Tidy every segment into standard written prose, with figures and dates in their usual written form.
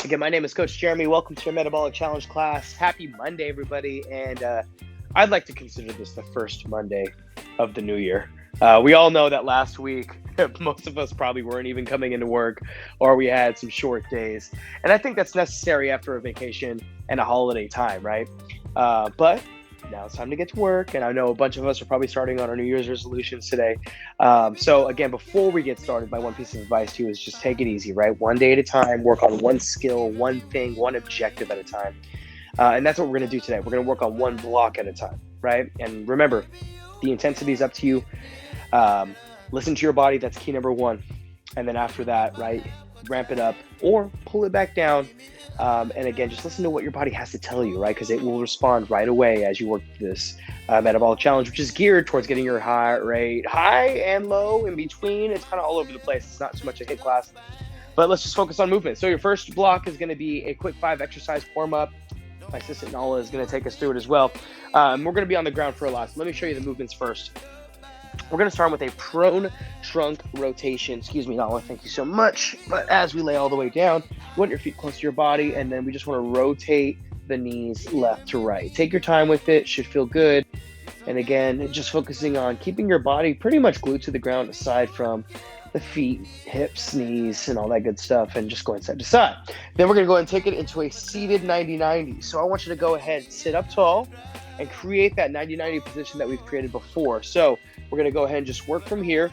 Again, my name is Coach Jeremy. Welcome to your Metabolic Challenge class. Happy Monday, everybody. And I'd like to consider this the first Monday of the new year. We all know that last week, most of us probably weren't even coming into work, or we had some short days. And I think that's necessary after a vacation and a holiday time, right? But now it's time to get to work. And I know a bunch of us are probably starting on our New Year's resolutions today. So again, before we get started, my one piece of advice to you is just take it easy, right? One day at a time, work on one skill, one thing, one objective at a time. And that's what we're going to do today. We're going to work on one block at a time, right? And remember, the intensity is up to you. Listen to your body. That's key number one. And then after that, right, ramp it up or pull it back down. And again, just listen to what your body has to tell you, right? Because it will respond right away as you work this metabolic challenge, which is geared towards getting your heart rate high and low in between. It's kind of all over the place. It's not so much a HIIT class, but let's just focus on movement. So your first block is going to be a quick 5 exercise warm up. My assistant Nala is going to take us through it as well. We're going to be on the ground for a lot. So let me show you the movements first. We're going to start with a prone trunk rotation. Excuse me, Nala, thank you so much. But as we lay all the way down, you want your feet close to your body, and then we just want to rotate the knees left to right. Take your time with it. Should feel good. And again, just focusing on keeping your body pretty much glued to the ground aside from the feet, hips, knees, and all that good stuff, and just going side to side. Then we're going to go ahead and take it into a seated 90-90. So I want you to go ahead and sit up tall and create that 90-90 position that we've created before. So we're going to go ahead and just work from here.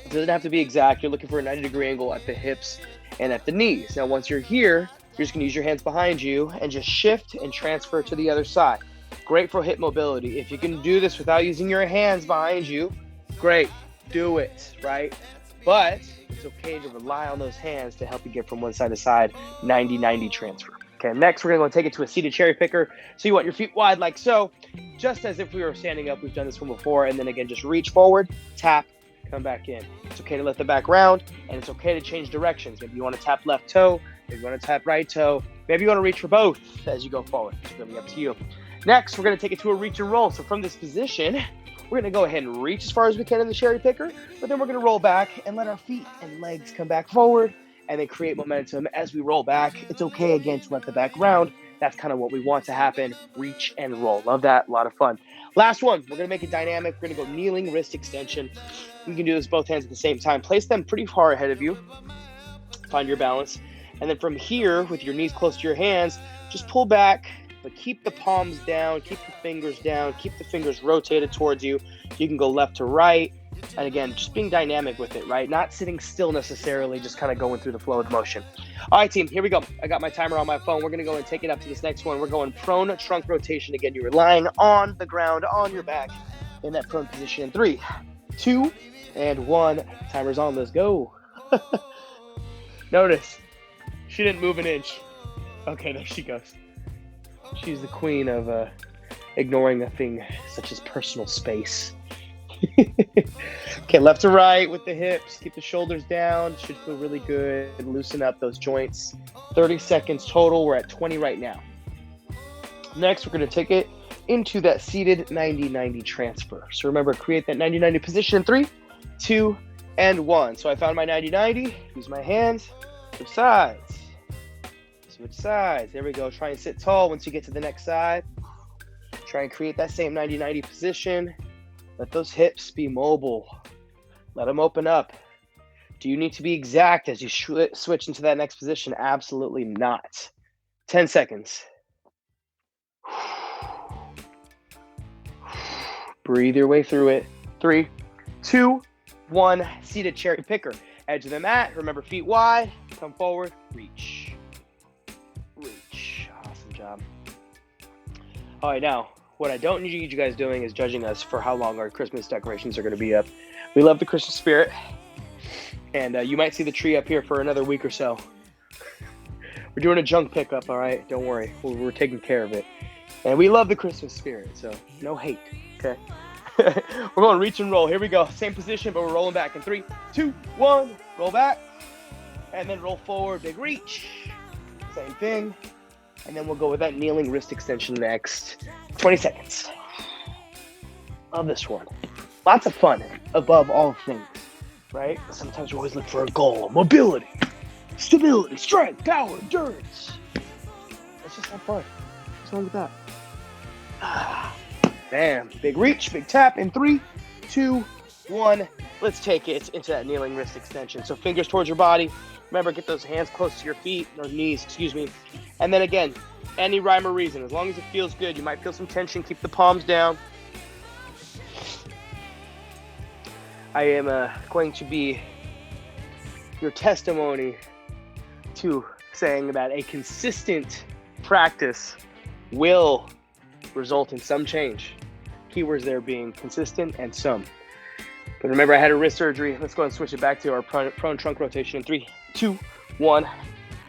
It doesn't have to be exact. You're looking for a 90-degree angle at the hips and at the knees. Now, once you're here, you're just going to use your hands behind you and just shift and transfer to the other side. Great for hip mobility. If you can do this without using your hands behind you, great. Do it, right? But it's okay to rely on those hands to help you get from one side to side, 90-90 transfer. Okay, next we're going to take it to a seated cherry picker. So you want your feet wide like so, just as if we were standing up. We've done this one before. And then again, just reach forward, tap, come back in. It's okay to let the back round, and it's okay to change directions. Maybe you want to tap left toe, maybe you want to tap right toe, maybe you want to reach for both as you go forward. It's really up to you. Next, we're going to take it to a reach and roll. So from this position, we're going to go ahead and reach as far as we can in the cherry picker, but then we're going to roll back and let our feet and legs come back forward and then create momentum as we roll back. It's okay, again, to let the back round. That's kind of what we want to happen. Reach and roll. Love that. A lot of fun. Last one, we're going to make it dynamic. We're going to go kneeling wrist extension. You can do this both hands at the same time. Place them pretty far ahead of you. Find your balance. And then from here, with your knees close to your hands, just pull back, but keep the palms down, keep the fingers down, keep the fingers rotated towards you. You can go left to right. And again, just being dynamic with it, right? Not sitting still necessarily, just kind of going through the flow of motion. All right, team, here we go. I got my timer on my phone. We're going to go and take it up to this next one. We're going prone trunk rotation. Again, you're lying on the ground, on your back in that prone position. 3, 2, and 1. Timer's on. Let's go. Notice, she didn't move an inch. Okay, there she goes. She's the queen of ignoring a thing such as personal space. Okay, left to right with the hips. Keep the shoulders down. Should feel really good. Loosen up those joints. 30 seconds total. We're at 20 right now. Next, we're going to take it into that seated 90-90 transfer. So remember, create that 90-90 position in 3, 2, and 1. So I found my 90-90. Use my hands. Switch sides. Switch sides. There we go. Try and sit tall once you get to the next side. Try and create that same 90-90 position. Let those hips be mobile. Let them open up. Do you need to be exact as you switch into that next position? Absolutely not. 10 seconds. Breathe your way through it. 3, 2, 1. Seated cherry picker. Edge of the mat. Remember, feet wide. Come forward. Reach. Reach. Awesome job. All right, now, what I don't need you guys doing is judging us for how long our Christmas decorations are going to be up. We love the Christmas spirit, and you might see the tree up here for another week or so. We're doing a junk pickup, all right? Don't worry. We're taking care of it. And we love the Christmas spirit, so no hate, okay? We're going reach and roll. Here we go. Same position, but we're rolling back in 3, 2, 1. Roll back, and then roll forward. Big reach. Same thing. And then we'll go with that kneeling wrist extension next. 20 seconds. Love this one. Lots of fun above all things, right? Sometimes we always look for a goal, mobility. Stability, strength, power, endurance. Let's just have fun. What's wrong with that? Bam. Big reach, big tap in 3, 2, 1. Let's take it into that kneeling wrist extension. So fingers towards your body. Remember, get those hands close to your feet, or knees, excuse me. And then again, any rhyme or reason. As long as it feels good, you might feel some tension. Keep the palms down. I am going to be your testimony to saying that a consistent practice will result in some change. Keywords there being consistent and some. But remember, I had a wrist surgery. Let's go and switch it back to our prone trunk rotation in 3, 2, 1.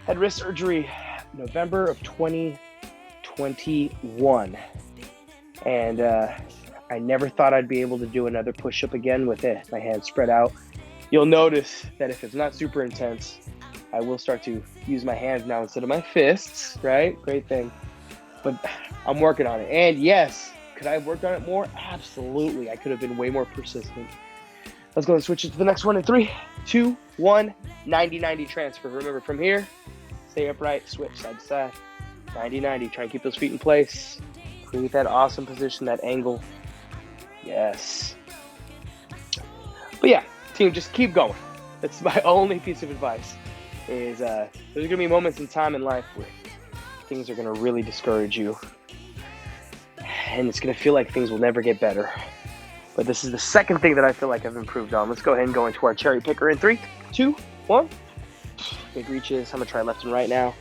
Had wrist surgery November of 2021. And I never thought I'd be able to do another push-up again with it. My hands spread out. You'll notice that if it's not super intense, I will start to use my hands now instead of my fists, right? Great thing. But I'm working on it. And yes, could I have worked on it more? Absolutely. I could have been way more persistent. Let's go and switch it to the next one in 3, 2, 1. 90-90 transfer. Remember, from here, stay upright, switch side to side. 90-90. Try and keep those feet in place. Create that awesome position, that angle. Yes. But yeah, team, just keep going. That's my only piece of advice. Is there's going to be moments in time in life where things are going to really discourage you. And it's going to feel like things will never get better. But this is the second thing that I feel like I've improved on. Let's go ahead and go into our cherry picker in 3, 2, 1. Big reaches. I'm going to try left and right now.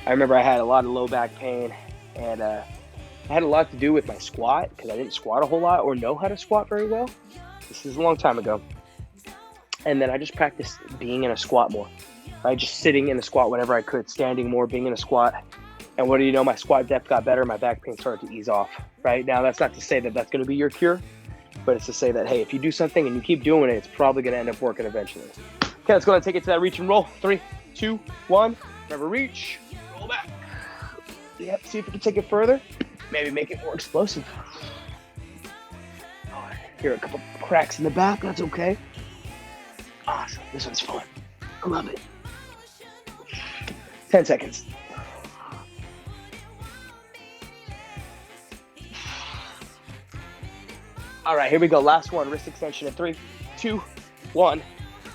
I remember I had a lot of low back pain, and it had a lot to do with my squat because I didn't squat a whole lot or know how to squat very well. This is a long time ago. And then I just practiced being in a squat more. Right? Just sitting in a squat whenever I could, standing more, being in a squat. And what do you know? My squat depth got better. My back pain started to ease off. Right? Now, that's not to say that that's going to be your cure, but it's to say that, hey, if you do something and you keep doing it, it's probably going to end up working eventually. Okay, let's go ahead and take it to that reach and roll. 3, 2, 1. Remember, reach, roll back. Yep, see if we can take it further. Maybe make it more explosive. Oh, here are a couple cracks in the back. That's okay. Awesome. This one's fun. I love it. 10 seconds. All right, here we go. Last one. Wrist extension in 3, 2, 1.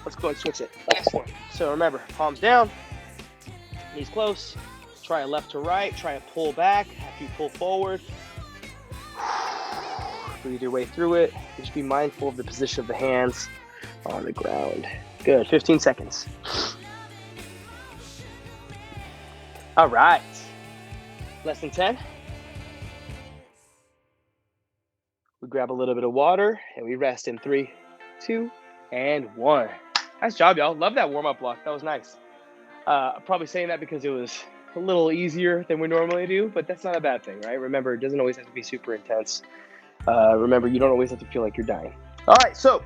Let's go and switch it. Last one. So remember, palms down, knees close. Try a left to right. Try a pull back after you pull forward. Breathe your way through it. Just be mindful of the position of the hands on the ground. Good. 15 seconds. All right. Less than 10. We grab a little bit of water and we rest in 3, 2, and 1. Nice job, y'all. Love that warm-up block. That was nice. I'm probably saying that because it was a little easier than we normally do, but that's not a bad thing, right? Remember, it doesn't always have to be super intense. Remember, you don't always have to feel like you're dying. All right, so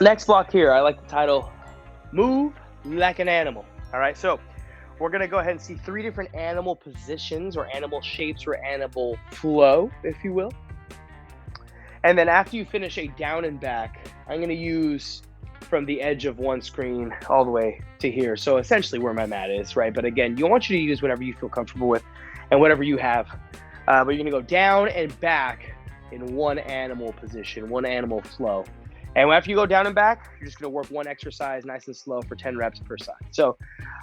next block here, I like the title, Move Like an Animal. All right, so we're going to go ahead and see 3 different animal positions or animal shapes or animal flow, if you will. And then after you finish a down and back, I'm going to use from the edge of one screen all the way to here. So essentially where my mat is, right? But again, you want you to use whatever you feel comfortable with and whatever you have. But you're going to go down and back in one animal position, one animal flow. And after you go down and back, you're just going to work one exercise nice and slow for 10 reps per side. So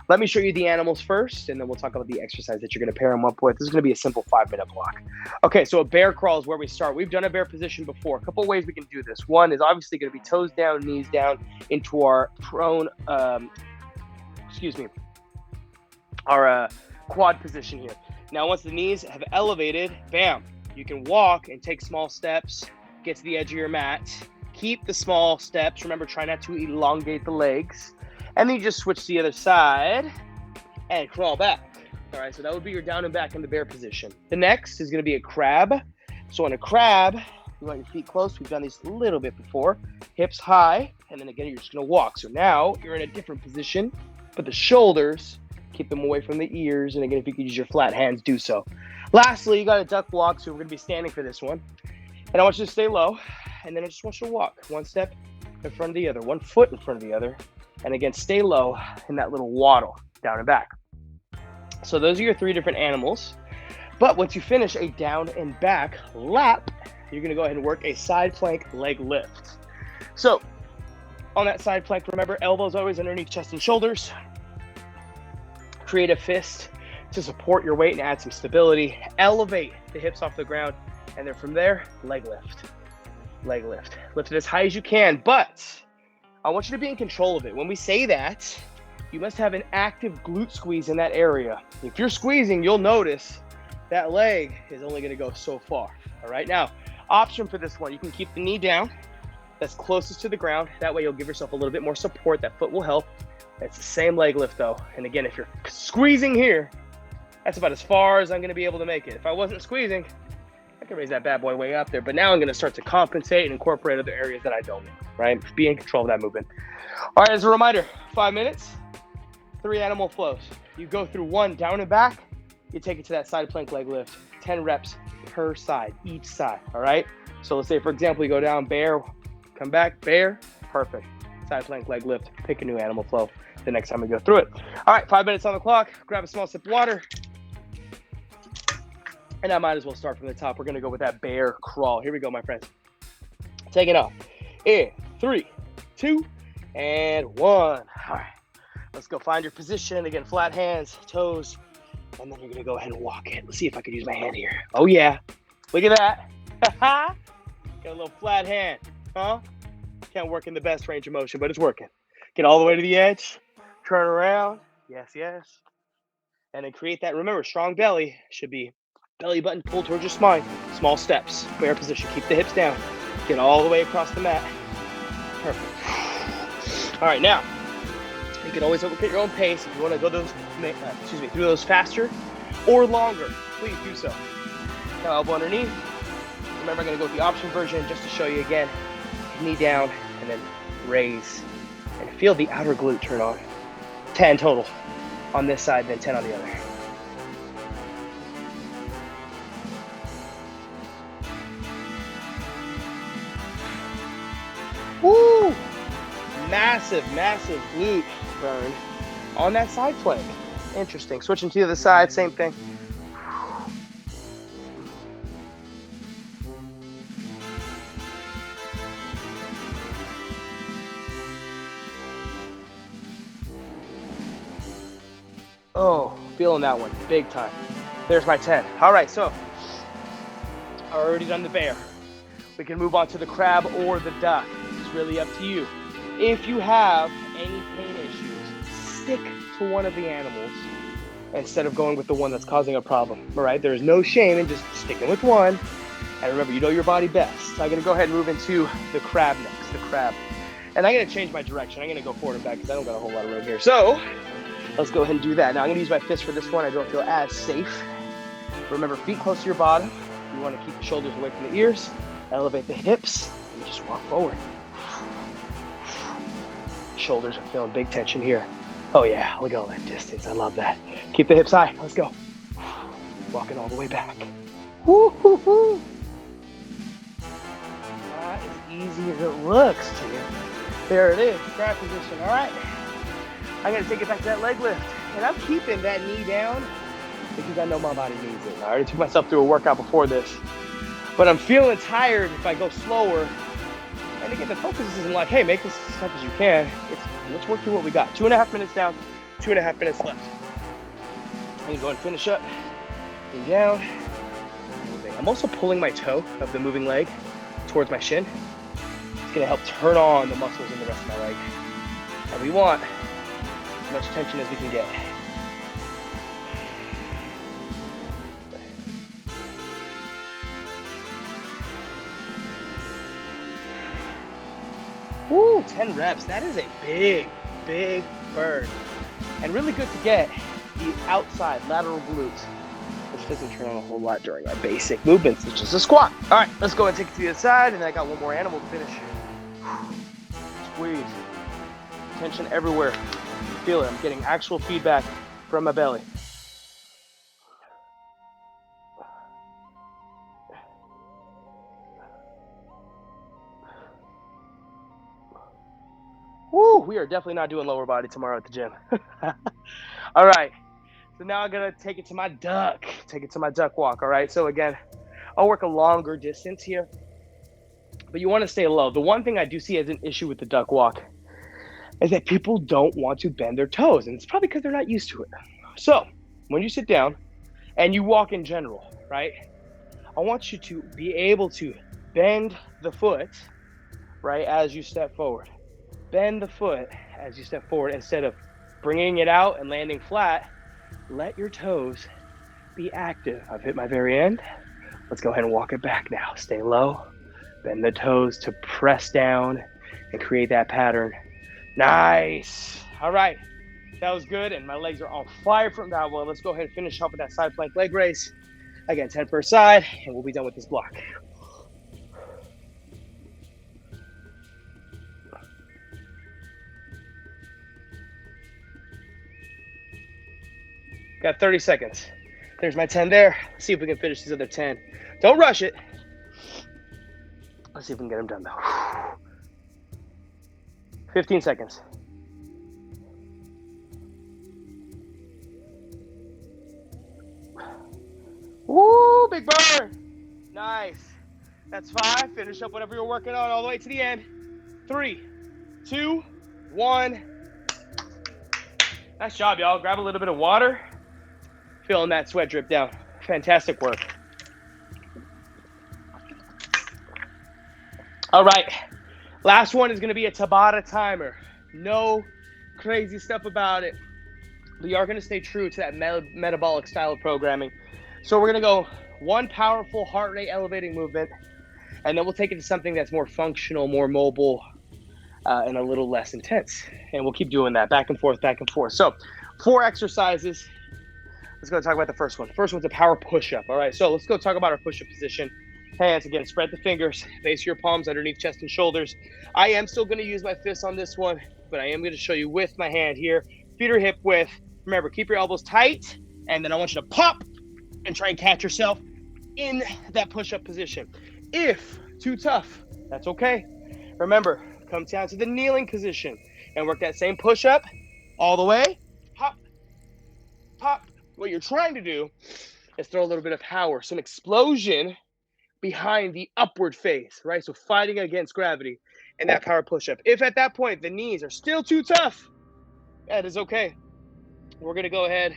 let me show you the animals first, and then we'll talk about the exercise that you're going to pair them up with. This is going to be a simple 5-minute block. Okay, so a bear crawl is where we start. We've done a bear position before. A couple of ways we can do this. One is obviously going to be toes down, knees down into our prone, our quad position here. Now, once the knees have elevated, bam, you can walk and take small steps, get to the edge of your mat. Keep the small steps. Remember, try not to elongate the legs. And then you just switch to the other side and crawl back. All right, so that would be your down and back in the bear position. The next is going to be a crab. So in a crab, you want your feet close. We've done these a little bit before. Hips high, and then again, you're just going to walk. So now you're in a different position, but the shoulders, keep them away from the ears. And again, if you could use your flat hands, do so. Lastly, you got a duck block, so we're going to be standing for this one. And I want you to stay low. And then I just want you to walk one step in front of the other, one foot in front of the other, And again, stay low in that little waddle, down and back. So those are your 3 different animals. But once you finish a down and back lap, you're gonna go ahead and work a side plank leg lift. So on that side plank, remember, elbows always underneath chest and shoulders. Create a fist to support your weight and add some stability. Elevate the hips off the ground. And then from there, leg lift. Leg lift. Lift it as high as you can, but I want you to be in control of it. When we say that, you must have an active glute squeeze in that area. If you're squeezing, you'll notice that leg is only gonna go so far. All right, now, option for this one, you can keep the knee down, that's closest to the ground. That way you'll give yourself a little bit more support. That foot will help. It's the same leg lift though. And again, if you're squeezing here, that's about as far as I'm gonna be able to make it. If I wasn't squeezing, I can raise that bad boy way up there. But now I'm gonna start to compensate and incorporate other areas that I don't need, right? Be in control of that movement. All right, as a reminder, 5 minutes, 3 animal flows. You go through 1 down and back, you take it to that side plank leg lift, 10 reps per side, each side, all right? So let's say, for example, you go down bear, come back, bear, perfect. Side plank leg lift, pick a new animal flow the next time we go through it. All right, 5 minutes on the clock, grab a small sip of water. And I might as well start from the top. We're gonna go with that bear crawl. Here we go, my friends. Take it off. In 3, 2, and 1. All right, let's go find your position. Again, flat hands, toes, and then you're gonna go ahead and walk it. Let's see if I could use my hand here. Oh yeah, look at that. Got a little flat hand, huh? Can't work in the best range of motion, but it's working. Get all the way to the edge, turn around, yes, yes. And then create that, remember, strong belly should be belly button pulled towards your spine. Small steps, bear position, keep the hips down. Get all the way across the mat. Perfect. All right, now, you can always look at your own pace. If you wanna go through those faster or longer, please do so. Now, elbow underneath. Remember, I'm gonna go with the option version just to show you again. Knee down, and then raise. And feel the outer glute turn on. 10 total on this side, then 10 on the other. Woo! Massive, massive glute burn on that side plank. Interesting. Switching to the other side, same thing. Oh, feeling that one big time. There's my 10. All right, so I already done the bear. We can move on to the crab or the duck. It's really up to you. If you have any pain issues, stick to one of the animals instead of going with the one that's causing a problem. All right, there's no shame in just sticking with one. And remember, you know your body best. So I'm gonna go ahead and move into the crab next, the crab. And I'm gonna change my direction. I'm gonna go forward and back because I don't got a whole lot of room here. So let's go ahead and do that. Now I'm gonna use my fist for this one. I don't feel as safe. Remember, feet close to your bottom. You wanna keep the shoulders away from the ears. Elevate the hips and just walk forward. Shoulders are feeling big tension here. Oh yeah, look at all that distance. I love that. Keep the hips high. Let's go. Walking all the way back. Woo-hoo-hoo. Not as easy as it looks to you. There it is, crab position. All right. I'm gonna take it back to that leg lift. And I'm keeping that knee down because I know my body needs it. I already took myself through a workout before this. But I'm feeling tired if I go slower. And again, the focus isn't like, hey, make this as tough as you can. It's let's work through what we got. 2.5 minutes down, 2.5 minutes left. I'm gonna go and finish up. Lean down. I'm also pulling my toe of the moving leg towards my shin. It's gonna help turn on the muscles in the rest of my leg. And we want as much tension as we can get. Woo, 10 reps. That is a big, big burn. And really good to get the outside lateral glutes, which doesn't turn on a whole lot during our basic movements, which is a squat. All right, let's go and take it to the other side. And then I got one more animal to finish. Squeeze. Tension everywhere. Feel it. I'm getting actual feedback from my belly. Woo! we are definitely not doing lower body tomorrow at the gym. All right. So now I'm going to take it to my duck walk. All right. So again, I'll work a longer distance here, but you want to stay low. The one thing I do see as an issue with the duck walk is that people don't want to bend their toes, and it's probably because they're not used to it. So when you sit down and you walk in general, right, I want you to be able to bend the foot, right, as you step forward. Bend the foot as you step forward instead of bringing it out and landing flat. Let your toes be active. I've hit my very end. Let's go ahead and walk it back now. Stay low. Bend the toes to press down and create that pattern. Nice. All right. That was good, and my legs are on fire from that one. Let's go ahead and finish off with that side plank leg raise. Again, 10 per side, and we'll be done with this block. Got 30 seconds. There's my 10 there. Let's see if we can finish these other 10. Don't rush it. Let's see if we can get them done, though. 15 seconds. Woo, big burn. Nice. That's 5. Finish up whatever you're working on all the way to the end. 3, 2, 1. Nice job, y'all. Grab a little bit of water. Feeling that sweat drip down. Fantastic work. All right. Last one is going to be a Tabata timer. No crazy stuff about it. We are going to stay true to that metabolic style of programming. So we're going to go one powerful heart rate elevating movement, and then we'll take it to something that's more functional, more mobile, and a little less intense. And we'll keep doing that back and forth, back and forth. So 4 exercises. Let's go talk about the first one. First one's a power push-up. All right, so let's go talk about our push-up position. Hands, again, spread the fingers, face your palms underneath chest and shoulders. I am still going to use my fists on this one, but I am going to show you with my hand here. Feet are hip width. Remember, keep your elbows tight, and then I want you to pop and try and catch yourself in that push-up position. If too tough, that's okay. Remember, come down to the kneeling position and work that same push-up all the way. Pop, pop. What you're trying to do is throw a little bit of power, some explosion behind the upward phase, right? So fighting against gravity and that power push-up. If at that point the knees are still too tough, that is okay. We're going to go ahead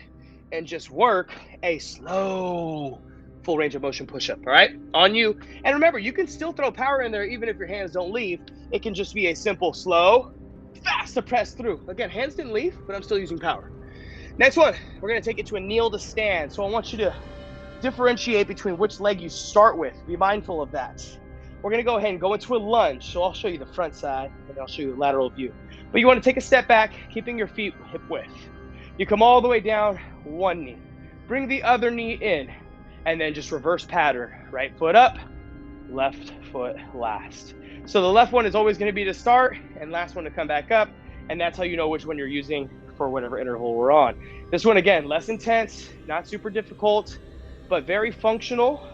and just work a slow full range of motion push-up, all right? On you. And remember, you can still throw power in there even if your hands don't leave. It can just be a simple slow, fast to press through. Again, hands didn't leave, but I'm still using power. Next one, we're going to take it to a kneel to stand. So I want you to differentiate between which leg you start with. Be mindful of that. We're going to go ahead and go into a lunge. So I'll show you the front side, and I'll show you a lateral view. But you want to take a step back, keeping your feet hip width. You come all the way down, one knee. Bring the other knee in, and then just reverse pattern. Right foot up, left foot last. So the left one is always going to be to start, and last one to come back up. And that's how you know which one you're using for whatever interval we're on. This one, again, less intense, not super difficult, but very functional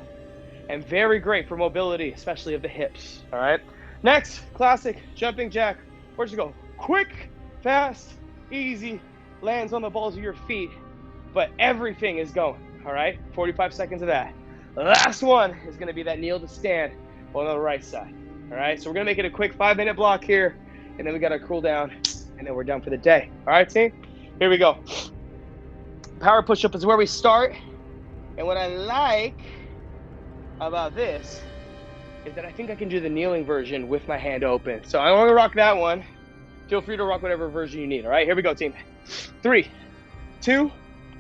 and very great for mobility, especially of the hips, all right? Next, classic jumping jack. We're just going to go quick, fast, easy, lands on the balls of your feet, but everything is going, all right? 45 seconds of that. The last one is going to be that kneel to stand on the right side, all right? So we're going to make it a quick 5-minute block here, and then we got to cool down, and then we're done for the day. All right, team? Here we go. Power push-up is where we start. And what I like about this is that I think I can do the kneeling version with my hand open. So I want to rock that one. Feel free to rock whatever version you need. All right, here we go, team. 3, 2,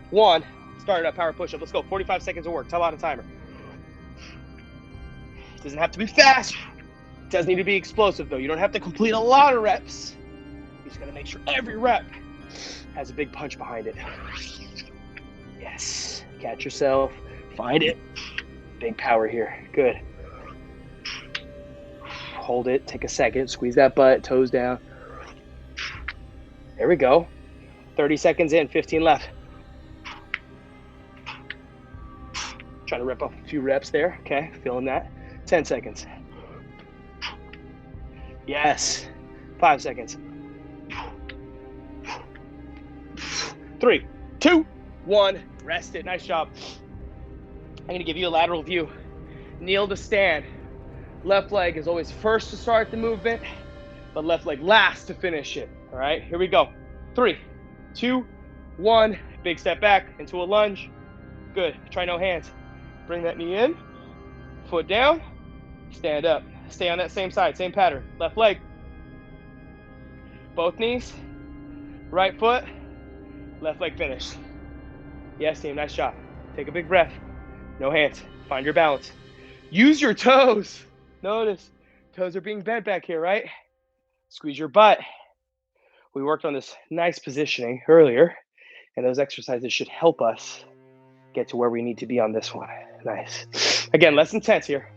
1. Start it up, power push-up. Let's go. 45 seconds of work. Tell out a timer. It doesn't have to be fast. It does need to be explosive, though. You don't have to complete a lot of reps. You just got to make sure every rep has a big punch behind it. Yes. Catch yourself. Find it. Big power here. Good. Hold it. Take a second. Squeeze that butt. Toes down. There we go. 30 seconds in. 15 left. Trying to rip off a few reps there. Okay. Feeling that. 10 seconds. Yes. 5 seconds. 3, 2, 1. Rest it. Nice job. I'm going to give you a lateral view. Kneel to stand. Left leg is always first to start the movement, but left leg last to finish it. All right, here we go. 3, 2, 1. Big step back into a lunge. Good. Try no hands. Bring that knee in. Foot down. Stand up. Stay on that same side, same pattern. Left leg. Both knees. Right foot. Left leg finish. Yes, team. Nice job. Take a big breath. No hands. Find your balance. Use your toes. Notice toes are being bent back here, right? Squeeze your butt. We worked on this nice positioning earlier, and those exercises should help us get to where we need to be on this one. Nice. Again, less intense here.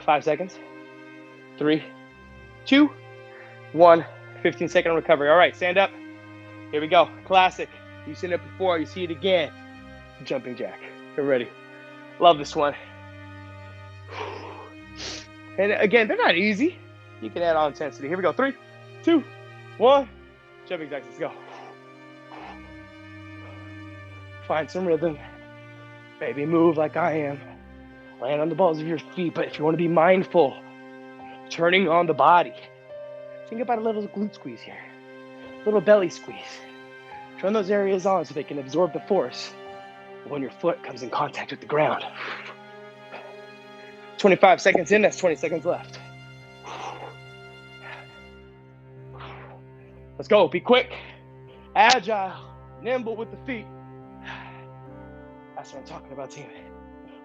5 seconds. 3, 2, 1. 15-second recovery. All right, stand up. Here we go. Classic. You've seen it before. You see it again. Jumping jack. Get ready. Love this one. And again, they're not easy. You can add on intensity. Here we go. 3, 2, 1. Jumping jacks. Let's go. Find some rhythm. Maybe move like I am. Land on the balls of your feet. But if you want to be mindful, turning on the body. Think about a little glute squeeze here. A little belly squeeze. Turn those areas on so they can absorb the force when your foot comes in contact with the ground. 25 seconds in, that's 20 seconds left. Let's go, be quick, agile, nimble with the feet. That's what I'm talking about, team.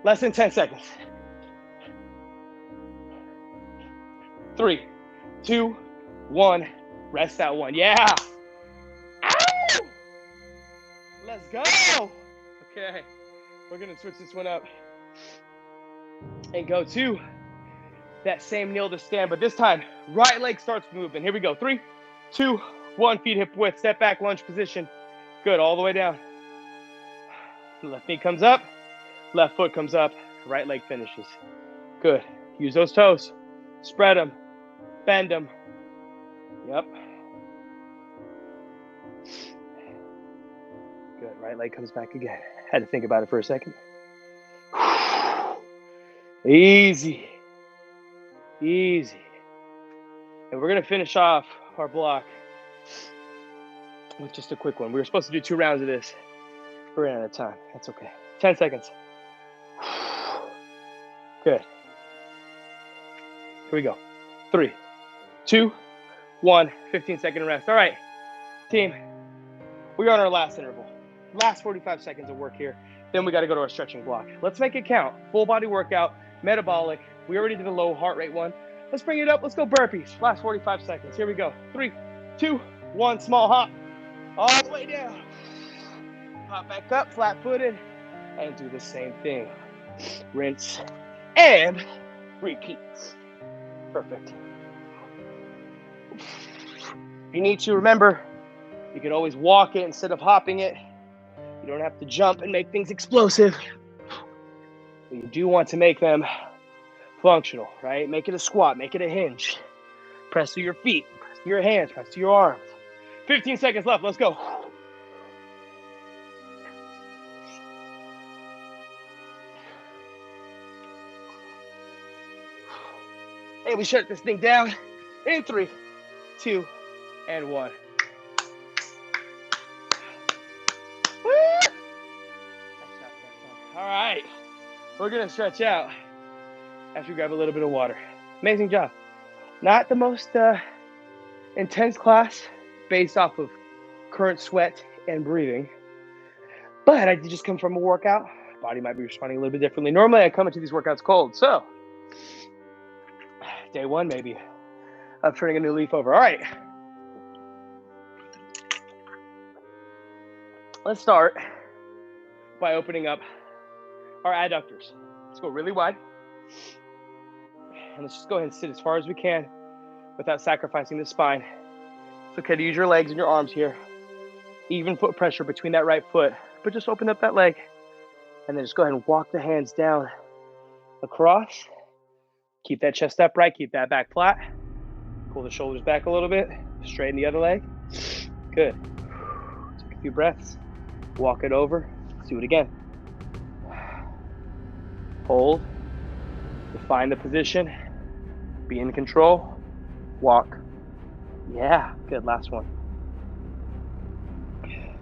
Less than 10 seconds. 3, 2, 1. Rest that one. Yeah. Ow! Let's go. Okay. We're going to switch this one up and go to that same kneel to stand, but this time, right leg starts moving. Here we go. 3, 2, 1. Feet hip width. Step back, lunge position. Good. All the way down. Left knee comes up. Left foot comes up. Right leg finishes. Good. Use those toes. Spread them. Bend them. Yep. Good. Right leg comes back again. Had to think about it for a second. Easy. Easy. And we're going to finish off our block with just a quick one. We were supposed to do 2 rounds of this. We're running out of time. That's okay. 10 seconds. Good. Here we go. 3, 2, 1. 15-second rest. All right, team. We're on our last interval. Last 45 seconds of work here. Then we got to go to our stretching block. Let's make it count. Full body workout, metabolic. We already did a low heart rate one. Let's bring it up. Let's go burpees. Last 45 seconds. Here we go. 3, 2, 1. Small hop. All the way down. Hop back up, flat-footed, and do the same thing. Rinse and repeat. Perfect. You need to remember, you can always walk it instead of hopping it. You don't have to jump and make things explosive. But you do want to make them functional, right? Make it a squat, make it a hinge. Press through your feet, press through your hands, press through your arms. 15 seconds left, let's go. Hey, we shut this thing down in 3, 2, and 1. All right, we're gonna stretch out after we grab a little bit of water. Amazing job. Not the most intense class based off of current sweat and breathing, but I did just come from a workout. Body might be responding a little bit differently. Normally I come into these workouts cold, so day 1 maybe of turning a new leaf over. All right, let's start by opening up our adductors. Let's go really wide. And let's just go ahead and sit as far as we can without sacrificing the spine. It's okay to use your legs and your arms here. Even foot pressure between that right foot, but just open up that leg. And then just go ahead and walk the hands down across. Keep that chest upright, keep that back flat. Pull the shoulders back a little bit. Straighten the other leg. Good. Take a few breaths. Walk it over. Let's do it again. Hold. Define the position. Be in control. Walk. Yeah, good. Last one.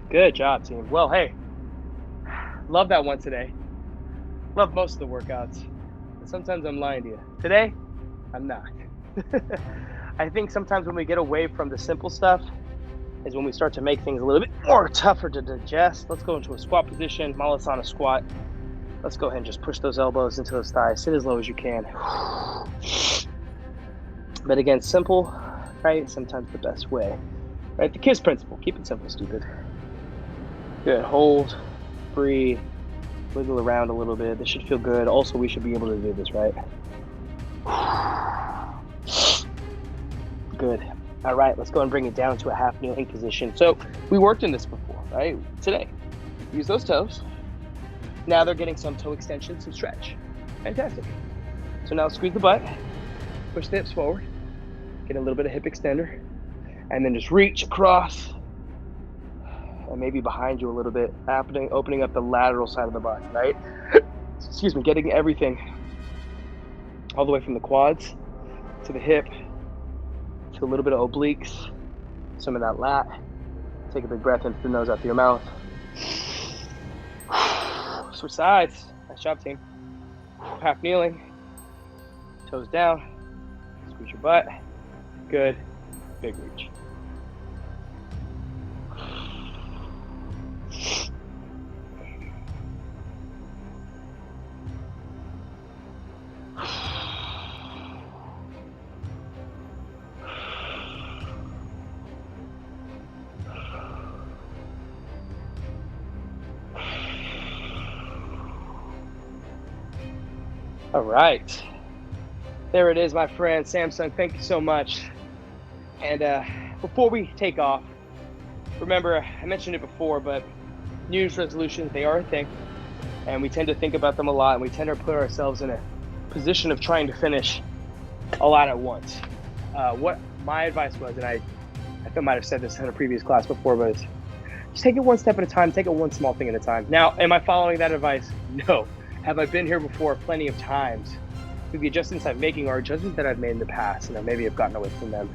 Good job, team. Well, hey, love that one today. Love most of the workouts. And sometimes I'm lying to you. Today, I'm not. I think sometimes when we get away from the simple stuff is when we start to make things a little bit more tougher to digest. Let's go into a squat position, Malasana squat. Let's go ahead and just push those elbows into those thighs. Sit as low as you can. But again, simple, right? Sometimes the best way, right? The KISS principle. Keep it simple, stupid. Good. Hold, breathe, wiggle around a little bit. This should feel good. Also, we should be able to do this, right? Good. All right, let's go and bring it down to a half kneeling position. So we worked in this before, right? Today, use those toes. Now they're getting some toe extension, some stretch. Fantastic. So now squeeze the butt, push the hips forward, get a little bit of hip extender, and then just reach across and maybe behind you a little bit, opening up the lateral side of the body, right? Excuse me, getting everything all the way from the quads to the hip, to a little bit of obliques, some of that lat. Take a big breath in through the nose, out through your mouth. Switch sides. Nice job, team. Half kneeling. Toes down. Squeeze your butt. Good. Big reach. All right. There it is, my friend. Samsung, thank you so much. And before we take off, remember, I mentioned it before, but New Year's resolutions, they are a thing. And we tend to think about them a lot, and we tend to put ourselves in a position of trying to finish a lot at once. What my advice was, and I think I might have said this in a previous class before, but it's just take it one step at a time, take it one small thing at a time. Now, am I following that advice? No. Have I been here before plenty of times? Through the adjustments I'm making or adjustments that I've made in the past, and I maybe have gotten away from them.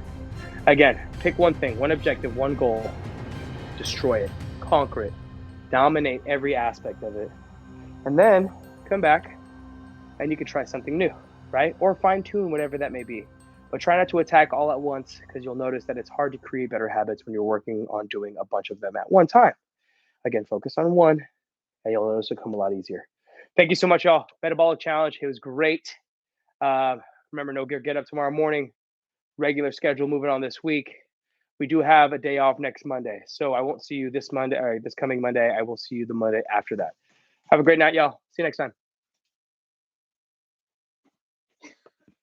Again, pick one thing, one objective, one goal, destroy it, conquer it, dominate every aspect of it. And then come back and you can try something new, right? Or fine tune whatever that may be. But try not to attack all at once, because you'll notice that it's hard to create better habits when you're working on doing a bunch of them at one time. Again, focus on one and you'll notice it'll come a lot easier. Thank you so much, y'all. Metabolic Challenge. It was great. Remember, no gear get up tomorrow morning. Regular schedule moving on this week. We do have a day off next Monday. So I won't see you this Monday, or this coming Monday. I will see you the Monday after that. Have a great night, y'all. See you next time.